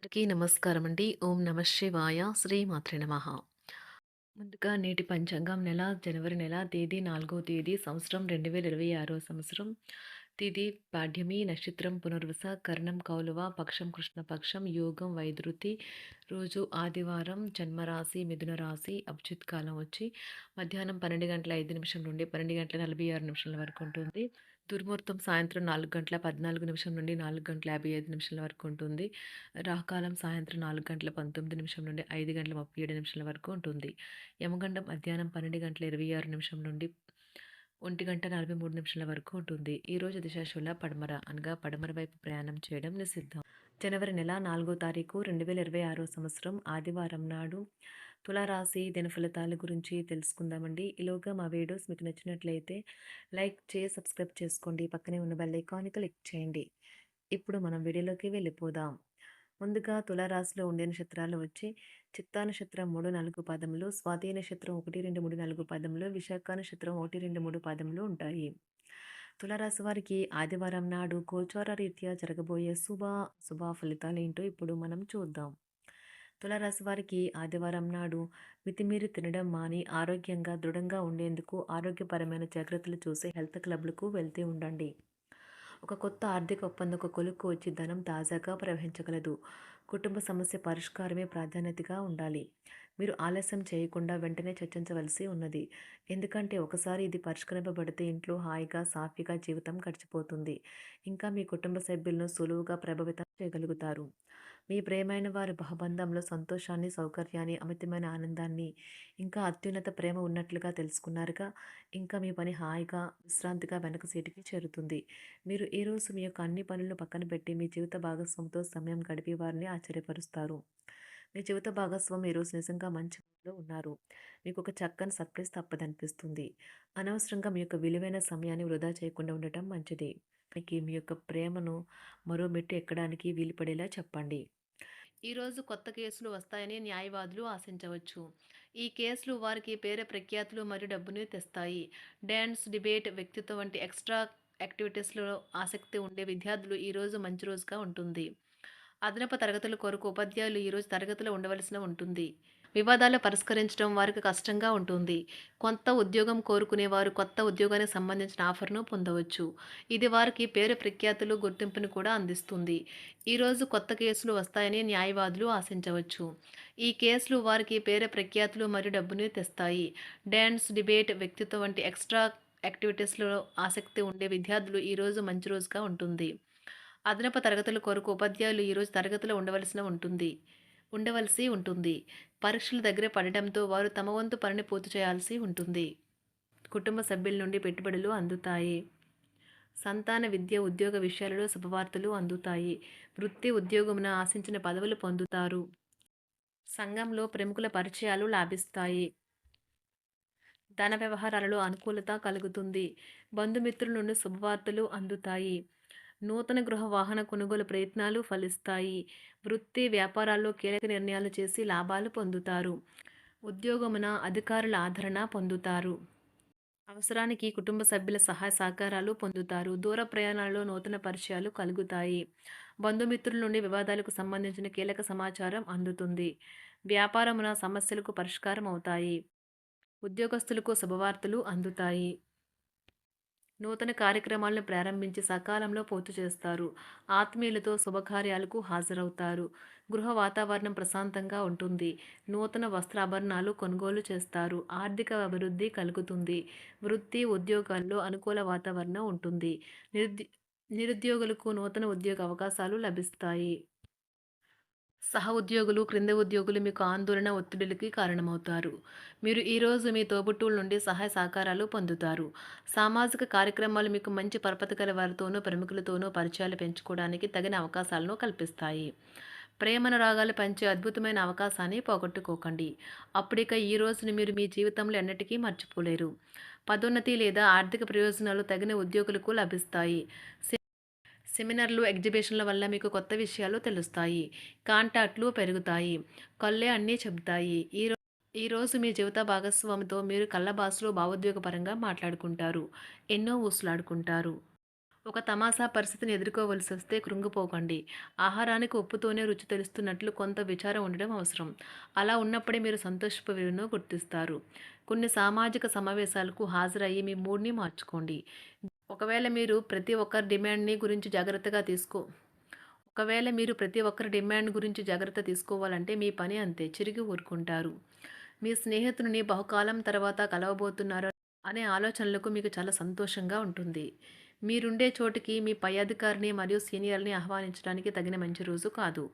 అందరికీ నమస్కారం అండి. ఓం నమ శివాయ. శ్రీమాత్రే నమః. ముందుగా నేటి పంచాంగం నెల జనవరి నెల తేదీ 4వ తేదీ సంవత్సరం 2026 సంవత్సరం. తిథి పాడ్యమి, నక్షత్రం పునర్వస, కరణం కౌలవ, పక్షం కృష్ణపక్షం, యోగం వైధృతి, రోజు ఆదివారం, జన్మరాశి మిథున రాశి, అభిజిత్ కాలం వచ్చి మధ్యాహ్నం 12:05 నుండి 12:46 వరకు ఉంటుంది. దుర్ముహూర్తం సాయంత్రం 4:14 నుండి 4:55 వరకు ఉంటుంది. రాహుకాలం సాయంత్రం 4:19 నుండి 5:37 వరకు ఉంటుంది. యమగండం మధ్యాహ్నం 12:26 నుండి 1:43 వరకు ఉంటుంది. ఈరోజు దిశాశూల పడమర అనగా పడమర వైపు ప్రయాణం చేయడం నిషిద్ధం. జనవరి నెల 4వ తారీఖు 2026 సంవత్సరం ఆదివారం నాడు తులారాశి దినఫలితాల గురించి తెలుసుకుందామండి. ఈలోగా మా వీడియోస్ మీకు నచ్చినట్లయితే లైక్ చేసి సబ్స్క్రైబ్ చేసుకోండి. పక్కనే ఉన్న బెల్ ఐకాన్ని క్లిక్ చేయండి. ఇప్పుడు మనం వీడియోలోకి వెళ్ళిపోదాం. ముందుగా తులారాశిలో ఉండే నక్షత్రాలు వచ్చి చిత్తా నక్షత్రం 3, 4 పాదములు, స్వాతి నక్షత్రం 1, 2, 3, 4 పాదములు, విశాఖ నక్షత్రం 1, 2, 3 పాదములు ఉంటాయి. తులారాశి వారికి ఆదివారం నాడు గోచార రీత్యా జరగబోయే శుభ ఫలితాలు ఏంటో ఇప్పుడు మనం చూద్దాం. తులారాశి వారికి ఆదివారం నాడు మితిమీరి తినడం మాని ఆరోగ్యంగా దృఢంగా ఉండేందుకు ఆరోగ్యపరమైన జాగ్రత్తలు చూసి హెల్త్ క్లబ్లకు వెళ్తూ ఉండండి. ఒక కొత్త ఆర్థిక ఒప్పందం ఒక కొలుక్కు వచ్చి ధనం తాజాగా ప్రవహించగలదు. కుటుంబ సమస్య పరిష్కారమే ప్రాధాన్యతగా ఉండాలి. మీరు ఆలస్యం చేయకుండా వెంటనే చర్చించవలసి ఉన్నది. ఎందుకంటే ఒకసారి ఇది పరిష్కరింపబడితే ఇంట్లో హాయిగా సాఫీగా జీవితం గడిచిపోతుంది. ఇంకా మీ కుటుంబ సభ్యులను సులువుగా ప్రభావితం చేయగలుగుతారు. మీ ప్రియమైన వారి బహబంధంలో సంతోషాన్ని, సౌకర్యాన్ని, అమితమైన ఆనందాన్ని, ఇంకా అత్యున్నత ప్రేమ ఉన్నట్లుగా తెలుసుకున్నారుగా. ఇంకా మీ పని హాయిగా, విశ్రాంతిగా వెనక సీటుకి చేరుతుంది. మీరు ఈరోజు మీ యొక్క అన్ని పనులను పక్కన పెట్టి మీ జీవిత భాగస్వామితో సమయం గడిపి వారిని ఆశ్చర్యపరుస్తారు. మీ జీవిత భాగస్వామి ఈరోజు నిజంగా మంచి మూడ్లో ఉన్నారు. మీకు ఒక చక్కని సర్ప్రైజ్ తప్పదనిపిస్తుంది. అనవసరంగా మీ యొక్క విలువైన సమయాన్ని వృధా చేయకుండా ఉండటం మంచిది. మీ యొక్క ప్రేమను మరో మెట్టు ఎక్కడానికి వీలుపడేలా చెప్పండి. ఈరోజు కొత్త కేసులు వస్తాయని న్యాయవాదులు ఆశించవచ్చు. ఈ కేసులు వారికి పేరు ప్రఖ్యాతులు మరియు డబ్బుని తెస్తాయి. డ్యాన్స్, డిబేట్, వ్యక్తిత్వం వంటి ఎక్స్ట్రా యాక్టివిటీస్లో ఆసక్తి ఉండే విద్యార్థులు ఈరోజు మంచి రోజుగా ఉంటుంది. అదనపు తరగతుల కొరకు ఉపాధ్యాయులు ఈరోజు తరగతిలో ఉండవలసిన ఉంటుంది. వివాదాలు పరిష్కరించడం వారికి కష్టంగా ఉంటుంది. కొత్త ఉద్యోగం కోరుకునేవారు కొత్త ఉద్యోగానికి సంబంధించిన ఆఫర్ను పొందవచ్చు. ఇది వారికి పేరు ప్రఖ్యాతులు గుర్తింపును కూడా అందిస్తుంది. ఈరోజు కొత్త కేసులు వస్తాయని న్యాయవాదులు ఆశించవచ్చు. ఈ కేసులు వారికి పేరు ప్రఖ్యాతులు మరియు డబ్బుని తెస్తాయి. డ్యాన్స్, డిబేట్, వ్యక్తిత్వం వంటి ఎక్స్ట్రా యాక్టివిటీస్లో ఆసక్తి ఉండే విద్యార్థులు ఈరోజు మంచి రోజుగా ఉంటుంది. అదనపు తరగతుల కొరకు ఉపాధ్యాయులు ఈరోజు తరగతిలో ఉండవలసి ఉంటుంది. పరీక్షలు దగ్గర పడటంతో వారు తమ వంతు పనిని పూర్తి చేయాల్సి ఉంటుంది. కుటుంబ సభ్యుల నుండి పెట్టుబడులు అందుతాయి. సంతాన విద్య, ఉద్యోగ విషయాలలో శుభవార్తలు అందుతాయి. వృత్తి ఉద్యోగమున ఆశించిన పదవులు పొందుతారు. సంఘంలో ప్రముఖుల పరిచయాలు లాభిస్తాయి. ధన వ్యవహారాలలో అనుకూలత కలుగుతుంది. బంధుమిత్రుల నుండి శుభవార్తలు అందుతాయి. నూతన గృహ వాహన కొనుగోలు ప్రయత్నాలు ఫలిస్తాయి. వృత్తి వ్యాపారాల్లో కీలక నిర్ణయాలు చేసి లాభాలు పొందుతారు. ఉద్యోగమున అధికారుల ఆదరణ పొందుతారు. అవసరానికి కుటుంబ సభ్యుల సహాయ సహకారాలు పొందుతారు. దూర ప్రయాణాలలో నూతన పరిచయాలు కలుగుతాయి. బంధుమిత్రుల నుండి వివాదాలకు సంబంధించిన కీలక సమాచారం అందుతుంది. వ్యాపారమున సమస్యలకు పరిష్కారం అవుతాయి. ఉద్యోగస్తులకు శుభవార్తలు అందుతాయి. నూతన కార్యక్రమాలను ప్రారంభించి సకాలంలో పూర్తి చేస్తారు. ఆత్మీయులతో శుభకార్యాలకు హాజరవుతారు. గృహ వాతావరణం ప్రశాంతంగా ఉంటుంది. నూతన వస్త్రాభరణాలు కొనుగోలు చేస్తారు. ఆర్థిక అభివృద్ధి కలుగుతుంది. వృత్తి ఉద్యోగాల్లో అనుకూల వాతావరణం ఉంటుంది. నిరుద్యోగులకు నూతన ఉద్యోగ అవకాశాలు లభిస్తాయి. సహ ఉద్యోగులు, క్రింద ఉద్యోగులు మీకు ఆందోళన, ఒత్తిడులకి కారణమవుతారు. మీరు ఈరోజు మీ తోబుట్టువుల నుండి సహాయ సహకారాలు పొందుతారు. సామాజిక కార్యక్రమాలు మీకు మంచి పరపతి గల వారితోనూ, ప్రముఖులతోనూ పరిచయాలు పెంచుకోవడానికి తగిన అవకాశాలను కల్పిస్తాయి. ప్రేమనురాగాలు పంచే అద్భుతమైన అవకాశాన్ని పోగొట్టుకోకండి. అప్పుడిక ఈ రోజుని మీరు మీ జీవితంలో ఎన్నటికీ మర్చిపోలేరు. పదోన్నతి లేదా ఆర్థిక ప్రయోజనాలు తగిన ఉద్యోగులకు లభిస్తాయి. సెమినార్లు, ఎగ్జిబిషన్ల వల్ల మీకు కొత్త విషయాలు తెలుస్తాయి. కాంటాక్ట్లు పెరుగుతాయి. కళ్ళే అన్నీ చెబుతాయి. ఈరోజు మీ జీవిత భాగస్వామితో మీరు కళ్ళ భాషలో భావోద్వేగపరంగా మాట్లాడుకుంటారు. ఎన్నో ఊసులాడుకుంటారు. ఒక తమాషా పరిస్థితిని ఎదుర్కోవలసొస్తే కృంగిపోకండి. ఆహారానికి ఉప్పుతోనే రుచి తెలుస్తున్నట్లు కొంత విచారం ఉండడం అవసరం. అలా ఉన్నప్పుడే మీరు సంతోషపు విలువను గుర్తిస్తారు. కొన్ని సామాజిక సమావేశాలకు హాజరయ్యి మీ మూడ్‌ని మార్చుకోండి. ఒకవేళ మీరు ప్రతి ఒక్కరి డిమాండ్‌ని గురించి జాగ్రత్తగా తీసుకో ఒకవేళ మీరు ప్రతి ఒక్కరి డిమాండ్ గురించి జాగ్రత్త తీసుకోవాలంటే మీ పని అంతే. చిరిగి ఊరుకుంటారు. మీ స్నేహితుడిని బహుకాలం తర్వాత కలవబోతున్నారు అనే ఆలోచనలకు మీకు చాలా సంతోషంగా ఉంటుంది. మీరుండే చోటికి మీ పై అధికారిని మరియు సీనియర్‌ని ఆహ్వానించడానికి తగిన మంచి రోజు కాదు.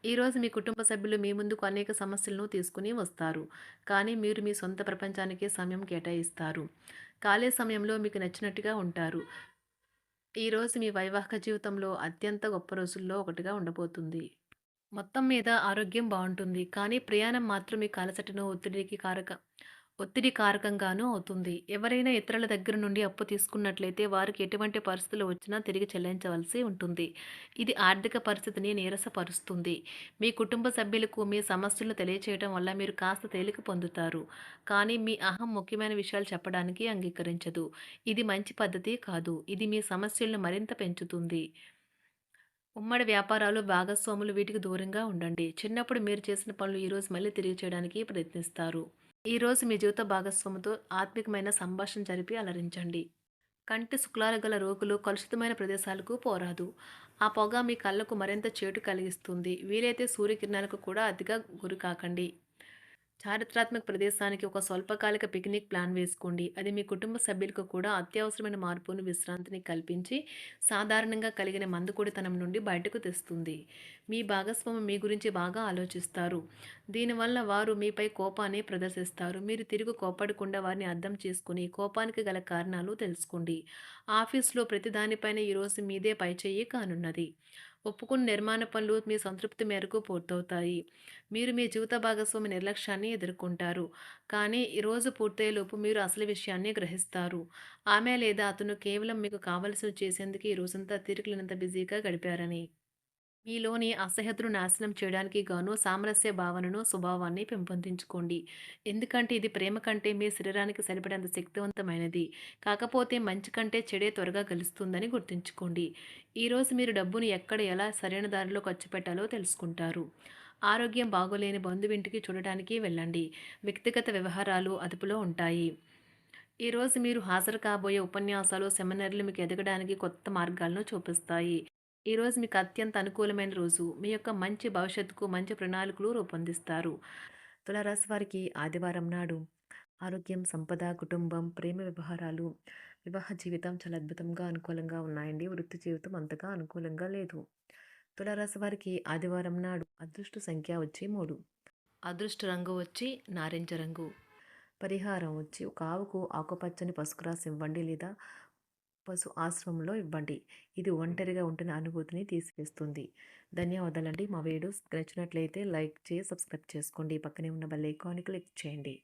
ఈరోజు మీ కుటుంబ సభ్యులు మీ ముందుకు అనేక సమస్యలను తీసుకొని వస్తారు. కానీ మీరు మీ సొంత ప్రపంచానికే సమయం కేటాయిస్తారు. ఖాళీ సమయంలో మీకు నచ్చినట్టుగా ఉంటారు. ఈరోజు మీ వైవాహిక జీవితంలో అత్యంత గొప్ప రోజుల్లో ఒకటిగా ఉండబోతుంది. మొత్తం మీద ఆరోగ్యం బావుంటుంది. కానీ ప్రయాణం మాత్రం మీకు అలసటను, ఒత్తిడి కారకంగానూ అవుతుంది. ఎవరైనా ఇతరుల దగ్గర నుండి అప్పు తీసుకున్నట్లయితే వారికి ఎటువంటి పరిస్థితులు వచ్చినా తిరిగి చెల్లించవలసి ఉంటుంది. ఇది ఆర్థిక పరిస్థితిని నీరసపరుస్తుంది. మీ కుటుంబ సభ్యులకు మీ సమస్యలను తెలియచేయడం వల్ల మీరు కాస్త తేలిక పొందుతారు. కానీ మీ అహం ముఖ్యమైన విషయాలు చెప్పడానికి అంగీకరించదు. ఇది మంచి పద్ధతి కాదు. ఇది మీ సమస్యలను మరింత పెంచుతుంది. ఉమ్మడి వ్యాపారాలు, భాగస్వాములు వీటికి దూరంగా ఉండండి. చిన్నప్పుడు మీరు చేసిన పనులు ఈరోజు మళ్ళీ తిరిగి చేయడానికి ప్రయత్నిస్తారు. ఈరోజు మీ జీవిత భాగస్వామితో ఆత్మికమైన సంభాషణ జరిపి అలరించండి. కంటి శుక్లాలు గల రోగులు కలుషితమైన ప్రదేశాలకు పోరాదు. ఆ పొగ మీ కళ్ళకు మరింత చేటు కలిగిస్తుంది. వీలైతే సూర్యకిరణాలకు కూడా అతిగా గురికాకండి. చారిత్రాత్మక ప్రదేశానికి ఒక స్వల్పకాలిక పిక్నిక్ ప్లాన్ వేసుకోండి. అది మీ కుటుంబ సభ్యులకు కూడా అత్యవసరమైన మార్పును, విశ్రాంతిని కల్పించి సాధారణంగా కలిగిన మందుకొడితనం నుండి బయటకు తెస్తుంది. మీ భాగస్వామి మీ గురించి బాగా ఆలోచిస్తారు. దీనివల్ల వారు మీపై కోపాన్ని ప్రదర్శిస్తారు. మీరు తిరిగి కోపడకుండా వారిని అర్థం చేసుకుని కోపానికి గల కారణాలు తెలుసుకోండి. ఆఫీస్లో ప్రతి దానిపైన ఈరోజు మీదే పైచేయి కానున్నది. ఒప్పుకున్న నిర్మాణ పనులు మీ సంతృప్తి మేరకు పూర్తవుతాయి. మీరు మీ జీవిత భాగస్వామి నిర్లక్ష్యాన్ని ఎదుర్కొంటారు. కానీ ఈ రోజు పూర్తయ్యేలోపు మీరు అసలు విషయాన్ని గ్రహిస్తారు. ఆమె లేదా అతను కేవలం మీకు కావలసినవి చేసేందుకు ఈ రోజంతా తీరికలేనంత బిజీగా గడిపారని. మీలోని అసహ్యతను నాశనం చేయడానికి గాను సామరస్య భావనను, స్వభావాన్ని పెంపొందించుకోండి. ఎందుకంటే ఇది ప్రేమ కంటే మీ శరీరానికి సరిపడేంత శక్తివంతమైనది. కాకపోతే మంచి కంటే చెడే త్వరగా గెలుస్తుందని గుర్తుంచుకోండి. ఈరోజు మీరు డబ్బును ఎక్కడ ఎలా సరైన దారిలో ఖర్చు పెట్టాలో తెలుసుకుంటారు. ఆరోగ్యం బాగోలేని బంధువింటికి చూడటానికి వెళ్ళండి. వ్యక్తిగత వ్యవహారాలు అదుపులో ఉంటాయి. ఈరోజు మీరు హాజరు కాబోయే ఉపన్యాసాలు, సెమినార్లు మీకు ఎదగడానికి కొత్త మార్గాలను చూపిస్తాయి. ఈరోజు మీకు అత్యంత అనుకూలమైన రోజు. మీ యొక్క మంచి భవిష్యత్తుకు మంచి ప్రణాళికలు రూపొందిస్తారు. తులారాశి వారికి ఆదివారం నాడు ఆరోగ్యం, సంపద, కుటుంబం, ప్రేమ వ్యవహారాలు, వివాహ జీవితం చాలా అద్భుతంగా అనుకూలంగా ఉన్నాయండి. వృత్తి జీవితం అంతగా అనుకూలంగా లేదు. తులారాశి వారికి ఆదివారం నాడు అదృష్ట సంఖ్య వచ్చి 3. అదృష్ట రంగు వచ్చి నారింజ రంగు. పరిహారం వచ్చి ఒక ఆవుకు ఆకుపచ్చని పసుపు ఇవ్వండి లేదా పశు ఆశ్రమంలో ఇవ్వండి. ఇది ఒంటరిగా ఉంటున్న అనుభూతిని తీసివేస్తుంది. ధన్యవాదాలండి. మా వీడియోస్ నచ్చినట్లయితే లైక్ చేసి సబ్స్క్రైబ్ చేసుకోండి. పక్కనే ఉన్న బెల్ ఐకాన్ని క్లిక్ చేయండి.